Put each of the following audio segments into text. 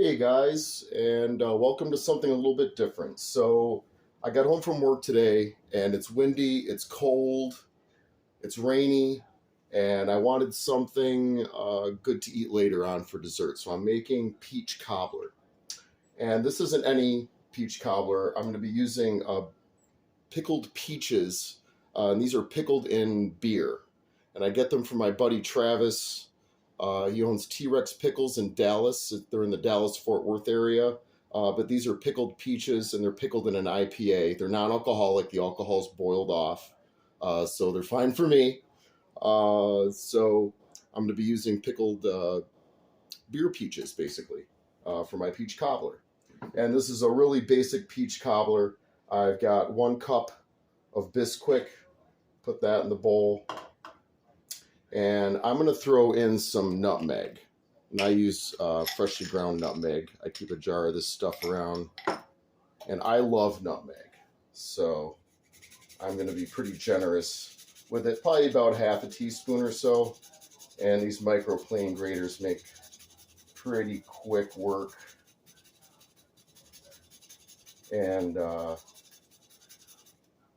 Hey guys, and welcome to something a little bit different. So, I got home from work today, and it's windy, it's cold, it's rainy, and I wanted something good to eat later on for dessert. So, I'm making peach cobbler. And this isn't any peach cobbler. I'm going to be using pickled peaches, and these are pickled in beer. And I get them from my buddy Travis. He owns T-Rex Pickles in Dallas. They're in the Dallas-Fort Worth area. But these are pickled peaches, and they're pickled in an IPA. They're non-alcoholic. The alcohol's boiled off, so they're fine for me. So I'm going to be using pickled beer peaches, basically, for my peach cobbler. And this is a really basic peach cobbler. I've got 1 cup of Bisquick. Put that in the bowl. And I'm going to throw in some nutmeg. And I use freshly ground nutmeg. I keep a jar of this stuff around. And I love nutmeg. So I'm going to be pretty generous with it. Probably about half a teaspoon or so. And these microplane graters make pretty quick work. And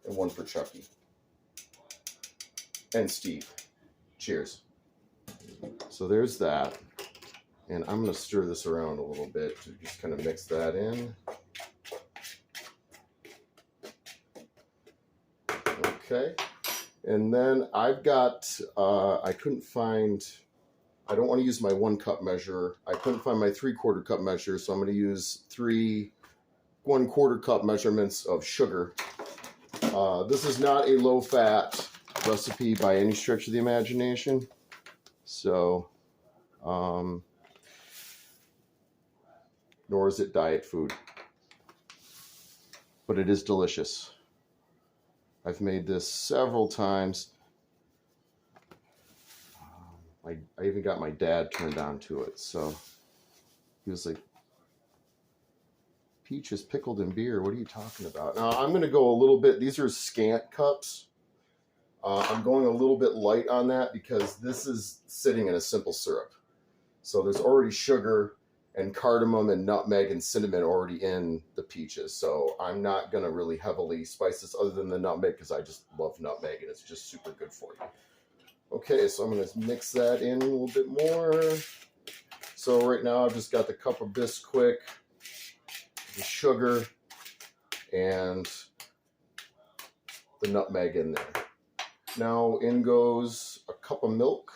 one for Chucky. And Steve. Cheers. So there's that. And I'm going to stir this around a little bit to just kind of mix that in. Okay. And then I've got, I couldn't find, I don't want to use my 1 cup measure. I couldn't find my 3/4 cup measure, so I'm going to use 3 1/4 cup measurements of sugar. This is not a low-fat recipe by any stretch of the imagination. So, nor is it diet food. But it is delicious. I've made this several times. I even got my dad turned on to it. So he was like, peaches pickled in beer, what are you talking about? Now I'm going to go a little bit, these are scant cups. I'm going a little bit light on that because this is sitting in a simple syrup. So there's already sugar and cardamom and nutmeg and cinnamon already in the peaches. So I'm not going to really heavily spice this other than the nutmeg because I just love nutmeg and it's just super good for you. Okay, so I'm going to mix that in a little bit more. So right now I've just got the cup of Bisquick, the sugar, and the nutmeg in there. Now in goes a cup of milk.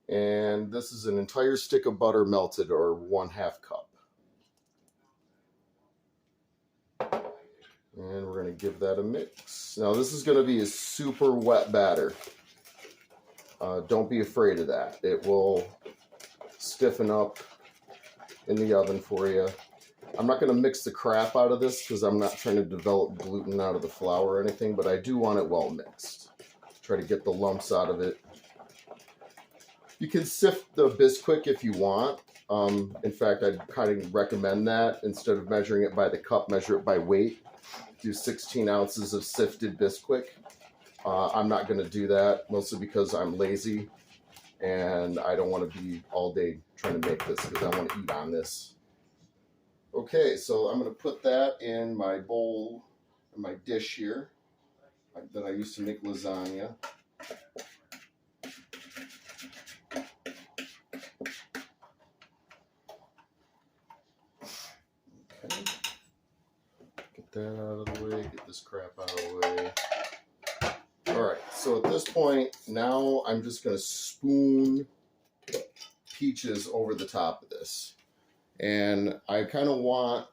And this is an entire stick of butter melted, or 1/2 cup. And we're going to give that a mix. Now this is going to be a super wet batter. Don't be afraid of that. It will stiffen up in the oven for you. I'm not going to mix the crap out of this because I'm not trying to develop gluten out of the flour or anything, but I do want it well mixed. Try to get the lumps out of it. You can sift the Bisquick if you want. In fact, I'd kind of recommend that. Instead of measuring it by the cup, measure it by weight. Do 16 ounces of sifted Bisquick. I'm not going to do that, mostly because I'm lazy and I don't want to be all day trying to make this because I want to eat on this. Okay, so I'm going to put that in my bowl, in my dish here that I used to make lasagna. Okay, get that out of the way, get this crap out of the way. Alright, so at this point, now I'm just going to spoon peaches over the top of this. And I kind of want,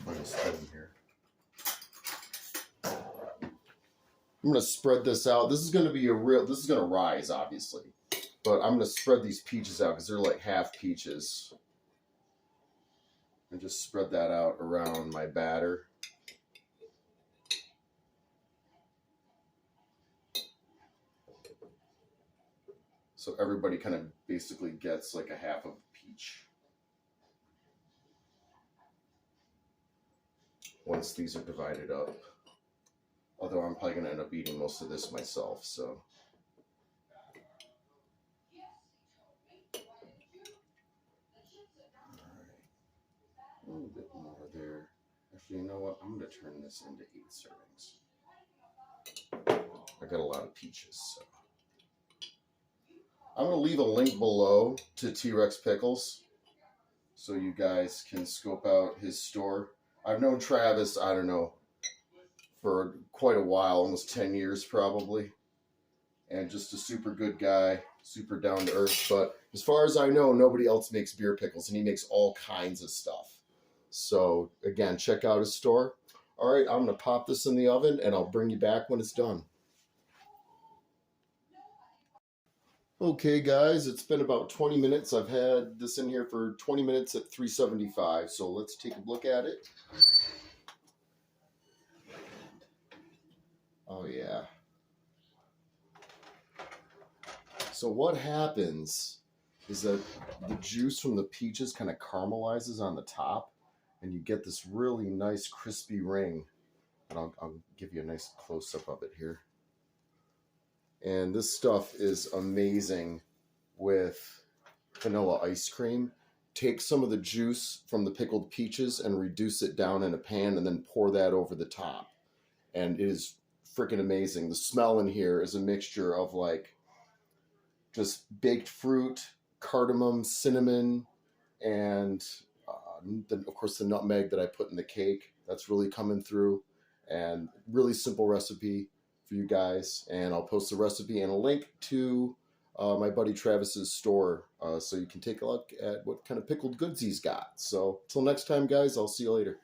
I'm going to spread this out. This is going to be this is going to rise, obviously. But I'm going to spread these peaches out because they're like half peaches. And just spread that out around my batter. So everybody kind of basically gets like a half of a peach. Once these are divided up. Although I'm probably going to end up eating most of this myself, so. A little bit more there. Actually, you know what? I'm going to turn this into 8 servings. I got a lot of peaches, so. I'm going to leave a link below to T-Rex Pickles so you guys can scope out his store. I've known Travis, I don't know, for quite a while, almost 10 years probably. And just a super good guy, super down to earth. But as far as I know, nobody else makes beer pickles, and he makes all kinds of stuff. So again, check out his store. All right, I'm going to pop this in the oven, and I'll bring you back when it's done. Okay guys, it's been about 20 minutes. I've had this in here for 20 minutes at 375, so let's take a look at it. Oh yeah. So what happens is that the juice from the peaches kind of caramelizes on the top, and you get this really nice crispy ring. And I'll give you a nice close-up of it here. And this stuff is amazing with vanilla ice cream. Take some of the juice from the pickled peaches and reduce it down in a pan and then pour that over the top. And it is freaking amazing. The smell in here is a mixture of like just baked fruit, cardamom, cinnamon, and then of course the nutmeg that I put in the cake. That's really coming through. And really simple recipe for you guys, and I'll post the recipe and a link to my buddy Travis's store so you can take a look at what kind of pickled goods he's got. So till next time guys, I'll see you later.